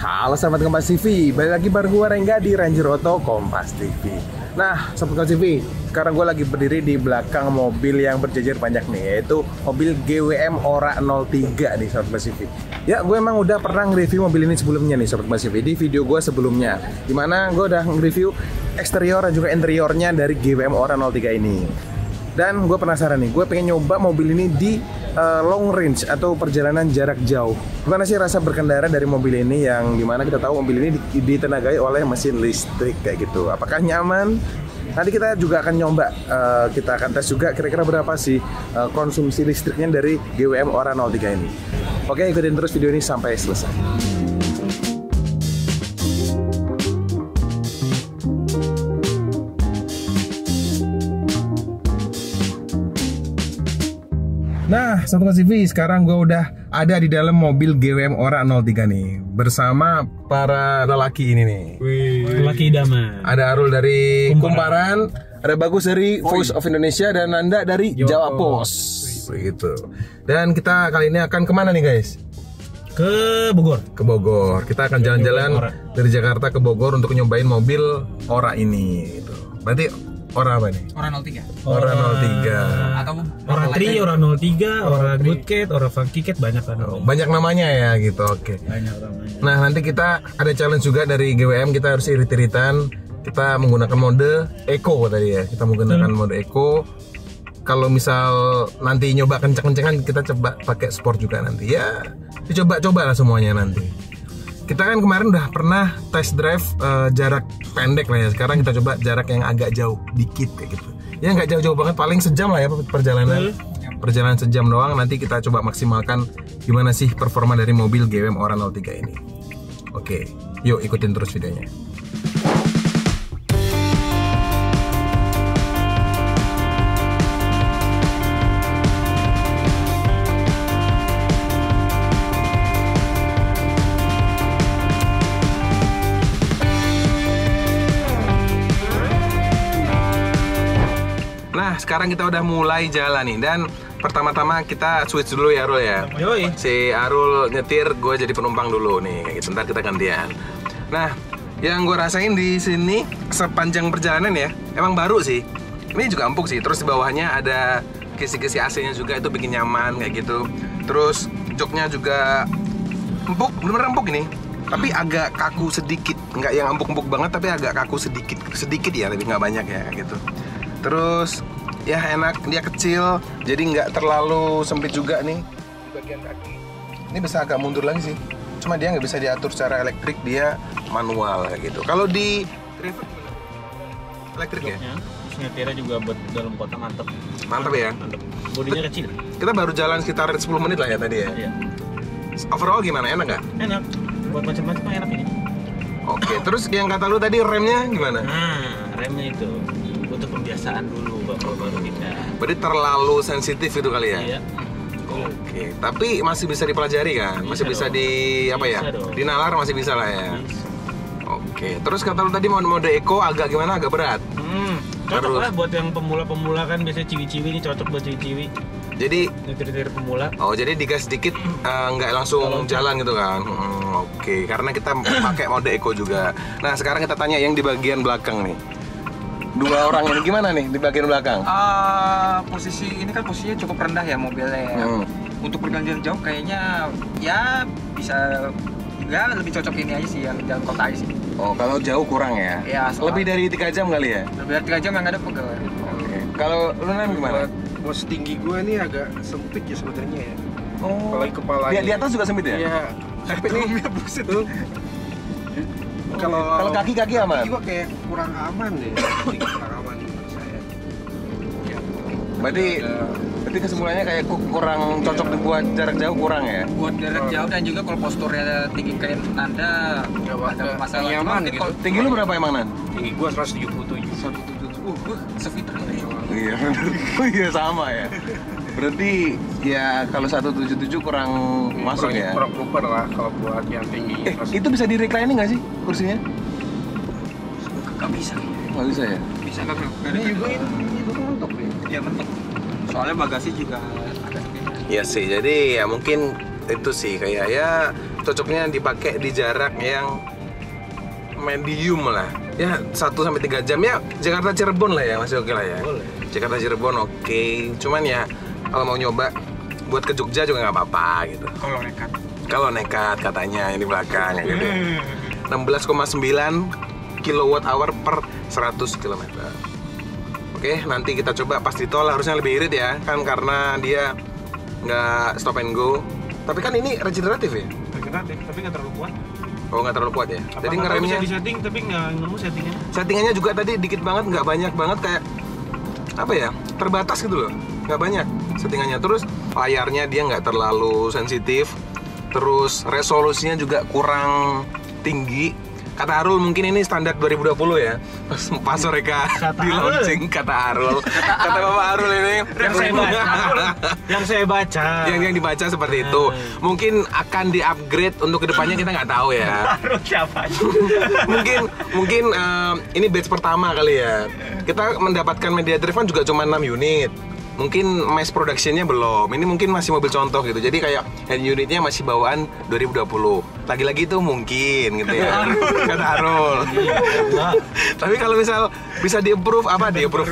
Halo sahabat Kompas TV, balik lagi bareng gue Rengga di Ranger Auto Kompas TV. Nah sahabat Kompas TV, sekarang gue lagi berdiri di belakang mobil yang berjejer banyak nih, yaitu mobil GWM Ora 03 nih sahabat Kompas TV. Ya, gue emang udah pernah nge-review mobil ini sebelumnya nih sahabat Kompas TV, di video gue sebelumnya, dimana gue udah nge-review eksterior dan juga interiornya dari GWM Ora 03 ini. Dan gue penasaran nih, gue pengen nyoba mobil ini di long range atau perjalanan jarak jauh. Gimana sih rasa berkendara dari mobil ini, yang dimana kita tahu mobil ini ditenagai oleh mesin listrik kayak gitu. Apakah nyaman? Nanti kita juga akan nyoba, kita akan tes juga kira-kira berapa sih konsumsi listriknya dari GWM Ora 03 ini. Oke, ikutin terus video ini sampai selesai. Nah, Sobat TV, sekarang gue udah ada di dalam mobil GWM Ora 03 nih, bersama para lelaki ini nih. Lelaki idaman. Ada Arul dari Kumparan, ada Bagus dari Voice of Indonesia, dan Nanda dari Jawa Pos. Begitu. Dan kita kali ini akan kemana nih guys? Ke Bogor. Ke Bogor. Kita akan jalan-jalan dari Jakarta ke Bogor untuk nyobain mobil Ora ini. Gitu. Berarti Ora apa nih? Ora 03. Ora 03. Atau Ora Tri, Ora 03, Ora Good Cat, Ora Funky Cat, banyak kan. Banyak namanya ya gitu, oke. Banyak namanya. Nah, nanti kita ada challenge juga dari GWM, kita harus irit-iritan. Kita menggunakan mode Eco tadi ya. Kita menggunakan mode Eco. Kalau misal nanti nyoba kenceng-kencengan, kita coba pakai sport juga nanti ya. Dicoba-coba lah semuanya nanti. Kita kan kemarin udah pernah test drive jarak pendek lah ya. Sekarang kita coba jarak yang agak jauh dikit kayak gitu. Ya nggak jauh-jauh banget, paling sejam lah ya perjalanan. Perjalanan sejam doang. Nanti kita coba maksimalkan gimana sih performa dari mobil GWM Ora 03 ini. Oke, yuk ikutin terus videonya. Nah, sekarang kita udah mulai jalan nih, dan pertama-tama kita switch dulu ya Arul ya. Yoi. Si Arul nyetir, gue jadi penumpang dulu nih, kayak gitu. Ntar kita gantian. Nah, yang gue rasain di sini sepanjang perjalanan ya, emang baru sih. Ini juga empuk sih. Terus di bawahnya ada kisi-kisi AC-nya juga, itu bikin nyaman kayak gitu. Terus joknya juga empuk, bener-bener empuk ini. Tapi agak kaku sedikit, nggak yang empuk-empuk banget, tapi agak kaku sedikit ya, tapi nggak banyak ya gitu. Terus ya enak, dia kecil, jadi nggak terlalu sempit juga nih di bagian kaki. Ini bisa agak mundur lagi sih, cuma dia nggak bisa diatur secara elektrik, dia manual kayak gitu. Kalau di driver elektrik ya? Nyetirnya juga buat dalam kota mantep. Mantap ya? Mantep. Bodinya kecil. Kita baru jalan sekitar 10 menit lah ya tadi ya? Iya. Overall gimana, enak nggak? Enak. Buat macam-macam enak ini. Oke, terus yang kata lu tadi remnya gimana? Nah, remnya itu butuh pembiasaan dulu baru kita. Berarti terlalu sensitif itu kali ya? Iya. Oke, tapi masih bisa dipelajari kan? Masih bisa dong. di apa ya? Bisa dong. Dinalar masih bisa lah ya. Bisa. Oke, terus kata lu tadi mode Eco agak gimana? Agak berat. Cocok Terus? lah buat yang pemula-pemula, kan biasanya ciwi-ciwi ini cocok buat ciwi-ciwi. Jadi Nyetir-nyetir pemula. oh, jadi digas sedikit nggak langsung jalan gitu kan? Oke, karena kita pakai mode Eco juga. Nah, sekarang kita tanya yang di bagian belakang nih. Dua orang ini gimana nih di bagian belakang? posisi ini kan posisinya cukup rendah ya mobilnya ya. Untuk perjalanan jauh kayaknya ya bisa, ya lebih cocok ini aja sih, yang jalan kota aja sih. Oh, kalau jauh kurang ya? Ya, Lebih dari 3 jam kali ya? lebih dari 3 jam yang ada pegel. Oke. Kalau lu Nan gimana? Bos tinggi gue ini agak sempit ya sebenarnya ya. Oh. Apalagi kepalanya. Di atas juga sempit ya? Iya. Sempit nih. Buset tuh. Kalau kaki-kaki aman? Kaki gue kayak kurang aman deh. Kurang aman menurut saya. Ya. Berarti kesimpulannya kayak kurang cocok dibuat jarak jauh, kurang ya? Buat jarak jauh, dan juga kalau posturnya tinggi kayak Nanda ada masalah. nyaman Cuma gitu. kalau Tinggi lu berapa emang Nan? Tinggi gue 177. sefitur Iya, oh iya sama ya. Berarti ya kalau 177 kurang masuk ya? Kurang proper lah kalau buat yang tinggi. Itu bisa di reclining nggak sih kursinya? nggak bisa. Nggak bisa ya? Bisa nggak bro? Ini juga mentok nih. Ya mentok. Soalnya bagasi juga ada. Iya sih, jadi ya mungkin itu sih kayak ya cocoknya dipakai di jarak yang medium lah. Ya 1-3 jam ya, Jakarta Cirebon lah ya, masih oke lah ya. Boleh. Jakarta Cirebon oke. Cuman ya kalau mau nyoba buat ke Jogja juga nggak apa-apa gitu. Kalau nekat. Kalau nekat katanya yang di belakang gitu. 16,9 kWh per 100 km. Oke, nanti kita coba pas di tol harusnya lebih irit ya, kan karena dia nggak stop and go. Tapi kan ini regeneratif ya? Regeneratif, tapi nggak terlalu kuat. Oh, nggak terlalu kuat ya? Jadi Apa ngeremnya, bisa disetting tapi nggak nemu settingannya. settingannya juga tadi dikit banget, nggak banyak banget, kayak apa ya, terbatas gitu loh, nggak banyak settingannya. Terus layarnya dia nggak terlalu sensitif, terus resolusinya juga kurang tinggi. Kata Arul mungkin ini standar 2020 ya, pas mereka di launching. Kata Arul, kata Bapak Arul ini Yang saya baca. yang dibaca seperti itu. Mungkin akan di-upgrade untuk kedepannya, kita nggak tahu ya. Siapa? mungkin ini batch pertama kali ya. Kita mendapatkan media drive kan juga cuma 6 unit. Mungkin mass productionnya belum. Ini mungkin masih mobil contoh gitu. Jadi kayak hand unitnya masih bawaan 2020. Lagi-lagi itu mungkin gitu ya. Kata Arul. Tapi kalau misal bisa di-improve,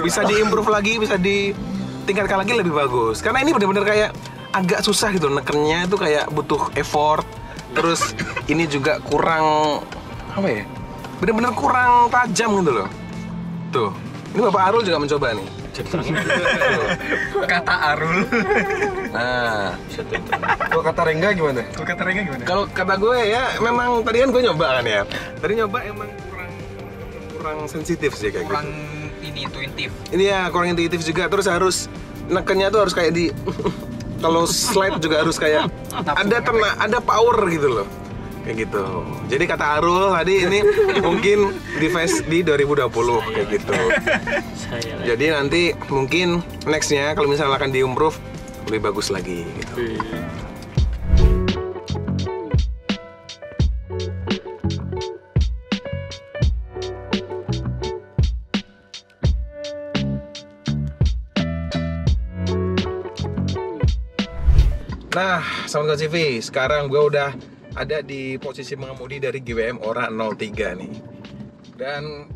bisa di-improve lagi, bisa ditingkatkan lagi lebih bagus. Karena ini benar-benar kayak agak susah gitu. Nekennya itu kayak butuh effort. Terus ini juga kurang apa ya? Benar-benar kurang tajam gitu loh. Tuh. Ini Bapak Arul juga mencoba nih. Kata Arul. Nah, Kalau kata Rengga gimana? Kalau kata Rengga gimana? kalau kata gue ya memang tadi kan gue nyoba kan ya. Tadi nyoba emang kurang sensitif sih kayak Kurang gitu. ini intuitif. Ini ya kurang intuitif juga, terus harus nekennya tuh harus kayak di kalau slide juga harus kayak ada power gitu loh. Kayak gitu. Jadi kata Arul tadi ini mungkin device di 2020 kayak gitu. Jadi nanti mungkin nextnya kalau misalnya akan di-improve lebih bagus lagi gitu. Nah, Sobat TV, sekarang gue udah ada di posisi mengemudi dari GWM Ora 03 nih. Dan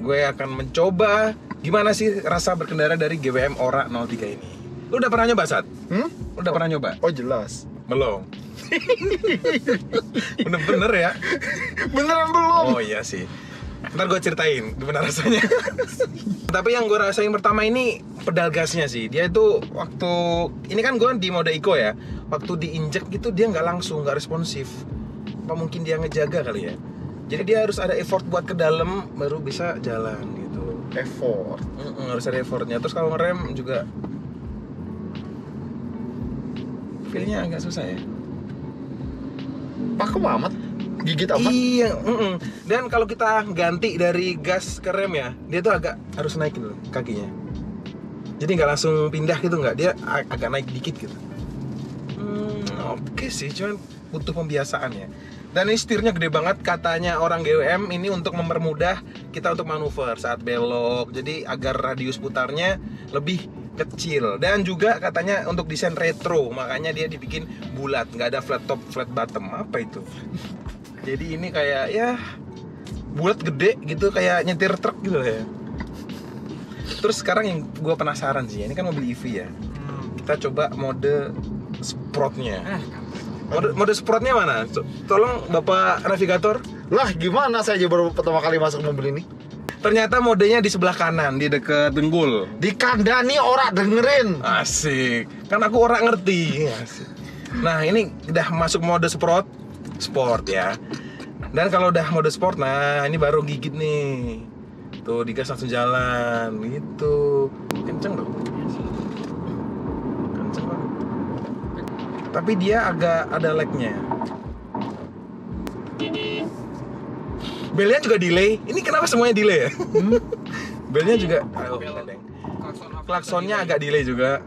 gue akan mencoba gimana sih rasa berkendara dari GWM Ora 03 ini. Lu udah pernah nyoba, Sat? Lu udah pernah nyoba? Oh jelas. Belum. Bener-bener ya? Beneran belum? Oh iya sih. Ntar gue ceritain gimana rasanya. Tapi yang gue rasain pertama ini pedal gasnya sih. Dia itu waktu ini kan gue di mode eco ya. Waktu diinjek gitu dia nggak langsung, nggak responsif. Apa mungkin dia ngejaga kali ya? Jadi dia harus ada effort buat ke dalam baru bisa jalan gitu. Effort. Harus ada effortnya. Terus kalau ngerem juga feel-nya agak susah ya. Pakem amat. Gigit amat. Iya, dan kalau kita ganti dari gas ke rem ya, dia tuh agak harus naik gitu kakinya. Jadi nggak langsung pindah gitu, nggak, dia agak naik dikit gitu. Oke sih, cuman butuh pembiasaan ya. Dan ini setirnya gede banget, katanya orang GWM ini untuk mempermudah kita untuk manuver saat belok. Jadi agar radius putarnya lebih kecil. Dan juga katanya untuk desain retro, makanya dia dibikin bulat, nggak ada flat top, flat bottom. Apa itu? Jadi ini kayak ya bulat gede gitu, kayak nyetir truk gitu ya. Terus sekarang yang gue penasaran sih, ini kan mobil EV ya. Kita coba mode Sportnya. Mode Sportnya mana? Tolong Bapak navigator. Lah gimana, saya aja baru pertama kali masuk mobil ini. Ternyata modenya di sebelah kanan, di deket dengkul. Dikandani ora dengerin. Asik. Kan aku orang ngerti. Asik. Nah ini udah masuk mode sport ya. Dan kalau udah mode sport, nah ini baru gigit nih. Tuh digas langsung jalan gitu. Kenceng dong. Kenceng banget. Tapi dia agak ada lag-nya. Belnya juga delay. Ini kenapa semuanya delay ya? Belnya juga klaksonnya agak delay juga.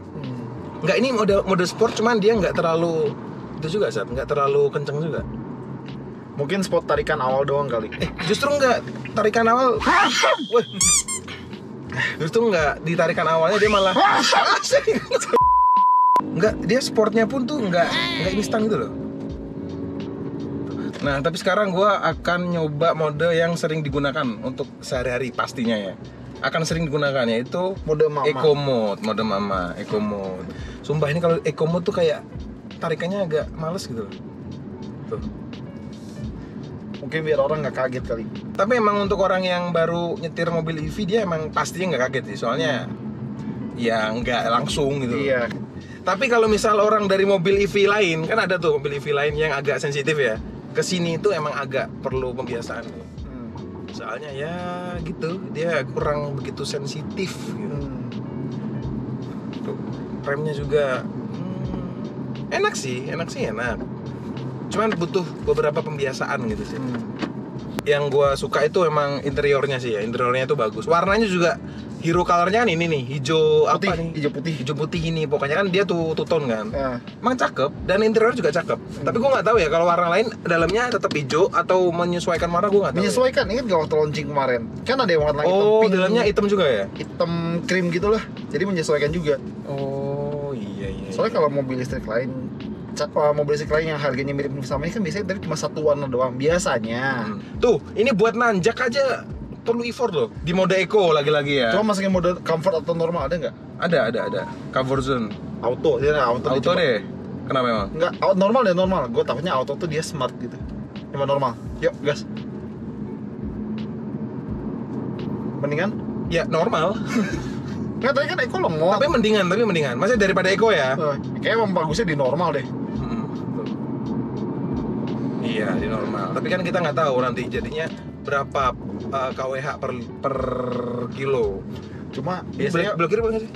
Enggak, ini mode sport, cuman dia nggak terlalu itu juga, Sat, nggak terlalu kenceng juga. Mungkin spot tarikan awal doang kali. Justru nggak, tarikan awal. Wah. Justru nggak, di tarikan awalnya dia malah nggak, dia sportnya pun tuh nggak instan gitu loh. Nah, tapi sekarang gue akan nyoba mode yang sering digunakan untuk sehari-hari pastinya ya. Akan sering digunakan, yaitu Mode mama. Eco Mode, mode mama, Eco Mode. Sumpah ini kalau Eco Mode tuh kayak tarikannya agak males gitu loh. Tuh. Mungkin biar orang nggak kaget kali. Tapi emang untuk orang yang baru nyetir mobil EV dia emang pastinya nggak kaget sih, soalnya ya nggak langsung gitu. Iya. Tapi kalau misal orang dari mobil EV lain, kan ada tuh mobil EV lain yang agak sensitif ya. Kesini itu emang agak perlu pembiasaan. Soalnya ya gitu, dia kurang begitu sensitif gitu. Tuh, remnya juga enak sih enak. Cuman butuh beberapa pembiasaan gitu sih. Yang gua suka itu emang interiornya sih ya, interiornya itu bagus. Warnanya juga hero colornya kan ini nih, hijau Putih, apa nih? hijau putih. Ini pokoknya kan dia two tone kan. Ya. Emang cakep dan interior juga cakep. Tapi gua nggak tahu ya kalau warna lain dalamnya tetap hijau atau menyesuaikan warna gua nggak tahu. Menyesuaikan, ingat gak waktu launching kemarin? Kan ada yang warna hitam Oh, pink, dalamnya hitam juga ya? hitam krim gitu lah. Jadi menyesuaikan juga. Oh, iya. Soalnya kalau mobil listrik lain yang harganya mirip sama ini kan biasanya dari cuma satu warna doang biasanya. Tuh, ini buat nanjak aja perlu effort loh. Di mode eco lagi-lagi ya. Cuma masukin mode comfort atau normal ada nggak? Ada. Comfort zone. Auto, dia auto. Auto deh. Kenapa emang? Enggak, normal deh normal. Gue takutnya auto tuh dia smart gitu. Cuma normal. Yuk, gas. Mendingan? Ya normal. Nggak, tadi kan Eco lemot. tapi mendingan. Masih daripada eco ya. Kayaknya emang bagusnya di normal deh. Iya, di normal. Tapi kan kita nggak tahu nanti jadinya berapa kWh per kilo. Cuma biasanya Belok kiri boleh nggak sih?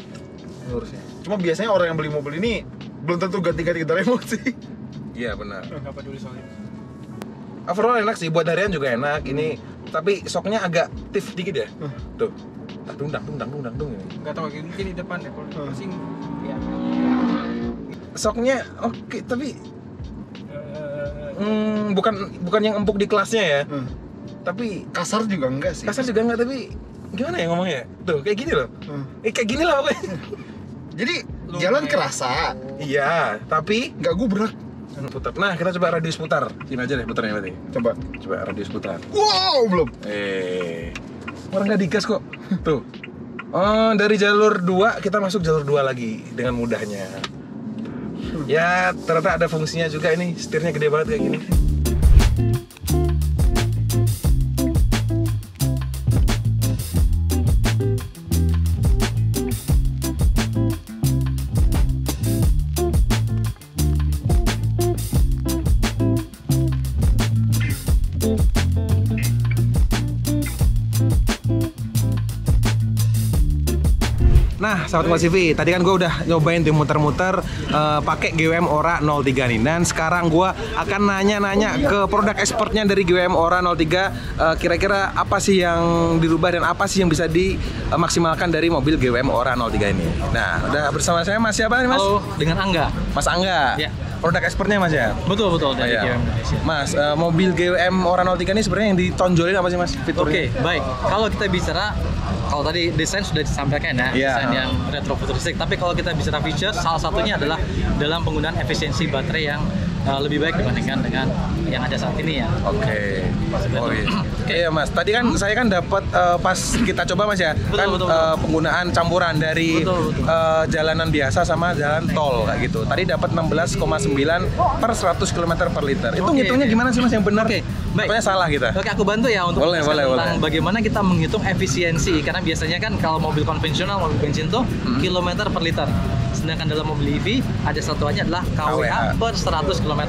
Lurusnya. Cuma biasanya orang yang beli mobil ini belum tentu ganti-ganti remote sih. Iya benar. Nggak peduli soalnya. Overall enak sih, buat harian juga enak. Ini tapi shocknya agak tif dikit ya. Tuh. Dung ini. Nggak tahu mungkin di depan ya. Kalau pusing ya. Shocknya oke, tapi bukan yang empuk di kelasnya ya. Tapi Kasar juga enggak sih. kasar juga enggak, tapi gimana ya ngomongnya? Tuh, kayak gini loh. Kayak gini lah pokoknya. Jadi jalan kerasa, Iya, tapi nggak gubrak. putar. Nah, kita coba radius putar. Sini aja deh putarnya berarti. Coba. Radius putar. Wow, belum. Orang nggak digas kok. Tuh. Dari jalur 2 kita masuk jalur 2 lagi dengan mudahnya. Ya, ternyata ada fungsinya juga ini. Setirnya gede banget kayak gini. Nah, sahabat Kompas TV, tadi kan gue udah nyobain tuh muter-muter pakai GWM Ora 03 nih. Dan sekarang gue akan nanya-nanya ke produk expertnya dari GWM Ora 03. Kira-kira apa sih yang dirubah dan apa sih yang bisa dimaksimalkan dari mobil GWM Ora 03 ini. Nah, udah bersama saya Mas siapa nih Mas? Halo, dengan Angga. Mas Angga. Ya. Produk expertnya Mas ya? Betul dari Iya. GWM Indonesia. Mas, mobil GWM Ora 03 ini sebenarnya yang ditonjolin apa sih Mas fiturnya? Oke, baik. Kalau kita bicara, kalau tadi desain sudah disampaikan ya, Iya. desain yang retro futuristik. Tapi kalau kita bicara feature, salah satunya adalah dalam penggunaan efisiensi baterai yang lebih baik dibandingkan dengan yang ada saat ini ya. Oke. Oh iya. Iya Mas, tadi kan saya kan dapat pas kita coba Mas ya, Betul. penggunaan campuran dari Betul. jalanan biasa sama jalan tol kayak gitu. Tadi dapat 16,9 per 100 km per liter. Itu Oke. ngitungnya gimana sih Mas yang benar? Oke, baik. Pokoknya salah kita. Oke, aku bantu ya untuk Boleh, menjelaskan boleh. tentang bagaimana kita menghitung efisiensi. Karena biasanya kan kalau mobil konvensional, mobil bensin tuh kilometer per liter. Sedangkan dalam mobil EV ada satuannya adalah kWh per 100 km.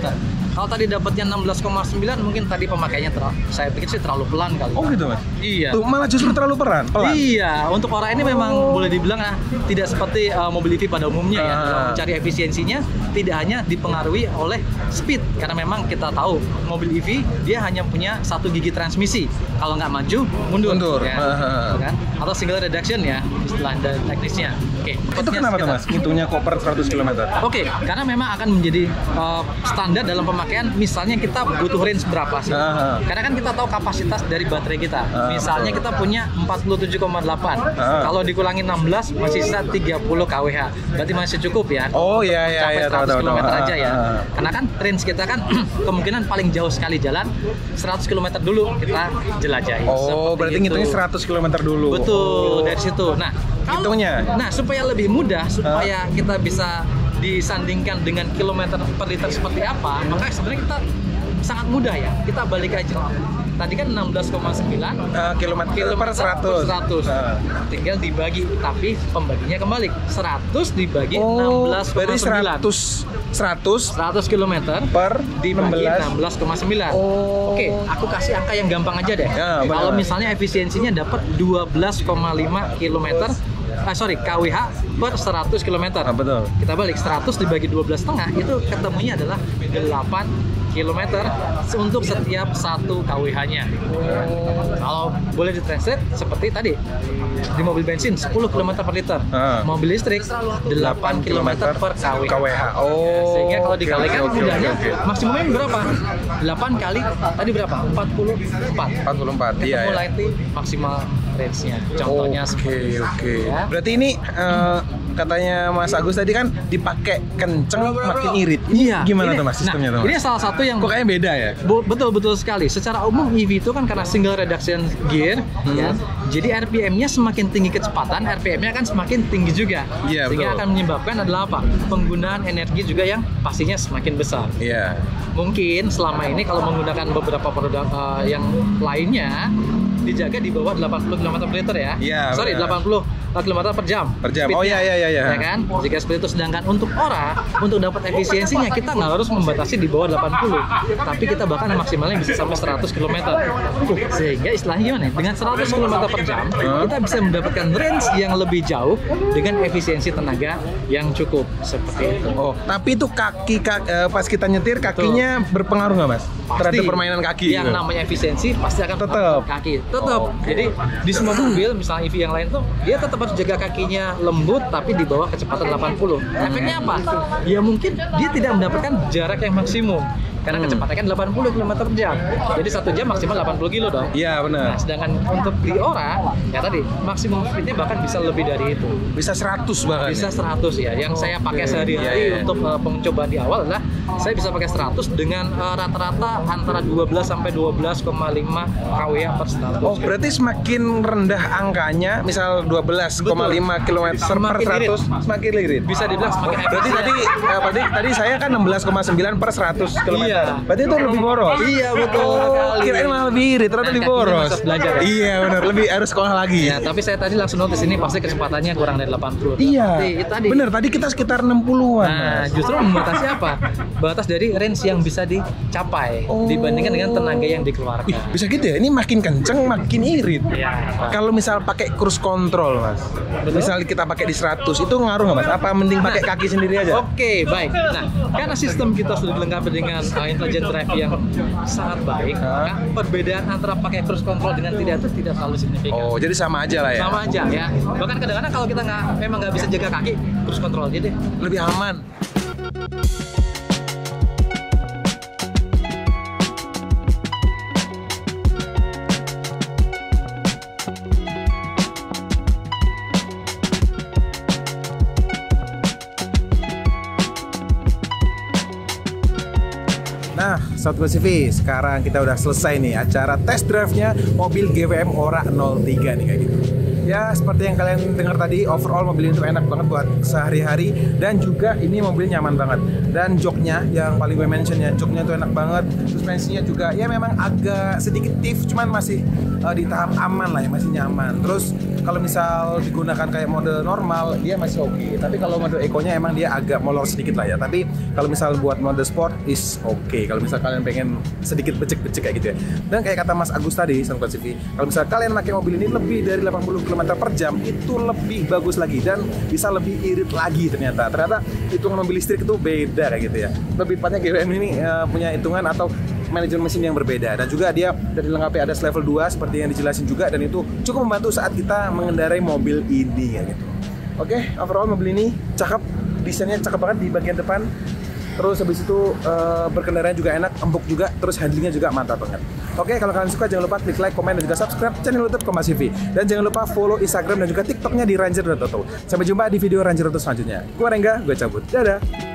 Kalau tadi dapatnya 16,9 mungkin tadi pemakainya saya pikir sih terlalu pelan kali. Oh gitu Mas? Iya. Tuh malah justru terlalu pelan. Iya, untuk orang ini memang boleh dibilang tidak seperti mobil EV pada umumnya ya. Dalam mencari efisiensinya tidak hanya dipengaruhi oleh speed, karena memang kita tahu mobil EV dia hanya punya satu gigi transmisi. Kalau nggak maju, mundur. Mundur. Ya, kan? Atau single reduction ya istilah teknisnya. Oke. Itu kenapa tuh Mas? Hitungnya kok per 100 km? Oke, karena memang akan menjadi standar dalam pemakaian. Misalnya kita butuh range berapa sih? Karena kan kita tahu kapasitas dari baterai kita. Misalnya kita punya 47,8. Kalau dikurangi 16 masih sisa 30 kWh. Berarti masih cukup ya. Oh iya, Sampai 100 tahu. km aja ya. Karena kan range kita kan kemungkinan paling jauh sekali jalan 100 km dulu kita jelajahi. Oh, Seperti berarti itu. ngitungnya 100 km dulu. Betul, dari situ. Nah, hitungnya. Nah, supaya lebih mudah, supaya kita bisa disandingkan dengan kilometer per liter seperti apa, maka sebenarnya kita sangat mudah ya. Kita balik aja. Tadi kan 16,9 kilometer per 100. Tinggal dibagi, tapi pembaginya kembali 100 dibagi Berarti 16,9. 100 km per dibagi 16. 16,9. Oke, aku kasih angka yang gampang aja deh. Ya, benar. Kalau misalnya efisiensinya dapat 12,5 km kWh per 100 km. Betul. Kita balik 100 dibagi 12,5 itu ketemunya adalah 8 km untuk setiap 1 kWh-nya. Kalau boleh ditranslate seperti tadi di mobil bensin 10 km per liter, mobil listrik 8 km per kWh. Sehingga kalau dikalikan mudahnya maksimumnya berapa? 8 kali tadi berapa? 44. 44. Iya. Mulai maksimal range-nya. Contohnya Oke. Ya. Berarti ini katanya Mas Agus tadi kan dipakai kenceng makin irit. Iya. Gimana Ini- tuh Mas sistemnya nah, tuh Mas? Ini salah satu yang Kok kayaknya beda ya? Betul sekali. Secara umum EV itu kan karena single reduction gear, ya. Jadi RPM-nya semakin tinggi kecepatan, RPM-nya kan semakin tinggi juga. Iya, Sehingga betul. akan menyebabkan adalah apa? Penggunaan energi juga yang pastinya semakin besar. Iya. Mungkin selama ini kalau menggunakan beberapa produk yang lainnya dijaga di bawah 80 km per liter ya. Iya, Sorry, benar. 80 km per jam. Per jam. Oh Speednya. iya. Ya kan? Jika seperti itu, sedangkan untuk ora, untuk dapat efisiensinya kita nggak harus membatasi di bawah 80, tapi kita bahkan maksimalnya bisa sampai 100 km. Sehingga istilahnya gimana? Dengan 100 km per jam, kita bisa mendapatkan range yang lebih jauh dengan efisiensi tenaga yang cukup seperti itu. Oh, tapi itu pas kita nyetir kakinya berpengaruh nggak Mas? Terhadap permainan kaki. Yang gitu? namanya efisiensi pasti akan Tetap. kaki. Tetap. Oh, oke. Jadi di semua mobil, misalnya EV yang lain tuh dia tetap harus jaga kakinya lembut tapi di bawah kecepatan 80. Efeknya apa? Ya mungkin dia tidak mendapatkan jarak yang maksimum. Karena kecepatannya kan 80 km per jam. Jadi 1 jam maksimal 80 kilo dong. Iya benar. Nah, sedangkan untuk di ora, ya tadi maksimum speednya bahkan bisa lebih dari itu. Bisa 100 bahkan. Bisa 100 ya. Yang saya pakai sehari-hari Iya. untuk pencobaan di awal adalah saya bisa pakai 100 dengan rata-rata antara 12 sampai 12,5 kWh per 100. Oh, berarti semakin rendah angkanya, misal 12,5 km per Semakin 100, semakin irit. Bisa dibilang semakin Berarti tadi saya kan 16,9 per 100 km. Iya. Berarti itu lebih boros. Iya, betul sekali. Kirain malah lebih irit, ternyata Nah, lebih kakinya boros. masa belajar ya? Iya, benar. Lebih harus sekolah lagi. Ya, tapi saya tadi langsung notice ini pasti kecepatannya kurang dari 80. Iya. Itu tadi. Bener, tadi kita sekitar 60-an. Nah, Mas. justru membatasi apa? Batas dari range yang bisa dicapai dibandingkan dengan tenaga yang dikeluarkan. Ih, bisa gitu ya? Ini makin kenceng, makin irit. Iya. Kalau misal pakai cruise control, Mas. Misal kita pakai di 100, itu ngaruh nggak, Mas? Apa mending pakai kaki sendiri aja? Oke, baik. Nah, karena sistem kita sudah dilengkapi dengan intelligent drive yang sangat baik, maka perbedaan antara pakai cruise control dengan tidak itu tidak terlalu signifikan. Oh, jadi sama aja lah ya? Sama aja ya. Bahkan kadang-kadang kalau kita memang nggak bisa jaga kaki, cruise control aja deh. Lebih aman. Nah, Sobat CV, sekarang kita udah selesai nih acara test drive-nya mobil GWM Ora 03 nih kayak gitu. Ya, seperti yang kalian dengar tadi, overall mobil ini tuh enak banget buat sehari-hari dan juga ini mobil nyaman banget. Dan joknya yang paling gue mention ya, joknya tuh enak banget. Suspensinya juga ya memang agak sedikit stiff, cuman masih di tahap aman lah ya, masih nyaman. Terus kalau misal digunakan kayak mode normal dia masih oke. Tapi kalau mode eco-nya emang dia agak molor sedikit lah ya. Tapi kalau misal buat mode sport is oke. Kalau misal kalian pengen sedikit becek-becek kayak gitu ya. Dan kayak kata Mas Agus tadi, Sobat CV, kalau misal kalian pakai mobil ini lebih dari 80 km per jam itu lebih bagus lagi dan bisa lebih irit lagi ternyata. Ternyata hitungan mobil listrik itu beda kayak gitu ya. Lebih tepatnya GWM ini punya hitungan atau manajemen mesin yang berbeda dan juga dia sudah dilengkapi ADAS level 2 seperti yang dijelasin juga dan itu cukup membantu saat kita mengendarai mobil ini ya gitu. Oke, overall mobil ini cakep, desainnya cakep banget di bagian depan. Terus habis itu berkendaraan juga enak, empuk juga, terus handlingnya juga mantap banget. Oke, kalau kalian suka jangan lupa klik like, komen, dan juga subscribe channel YouTube Kompas TV. Dan jangan lupa follow Instagram dan juga TikToknya di Ranger.auto. Sampai jumpa di video Ranger Auto selanjutnya. Gue Rengga, gue cabut. Dadah!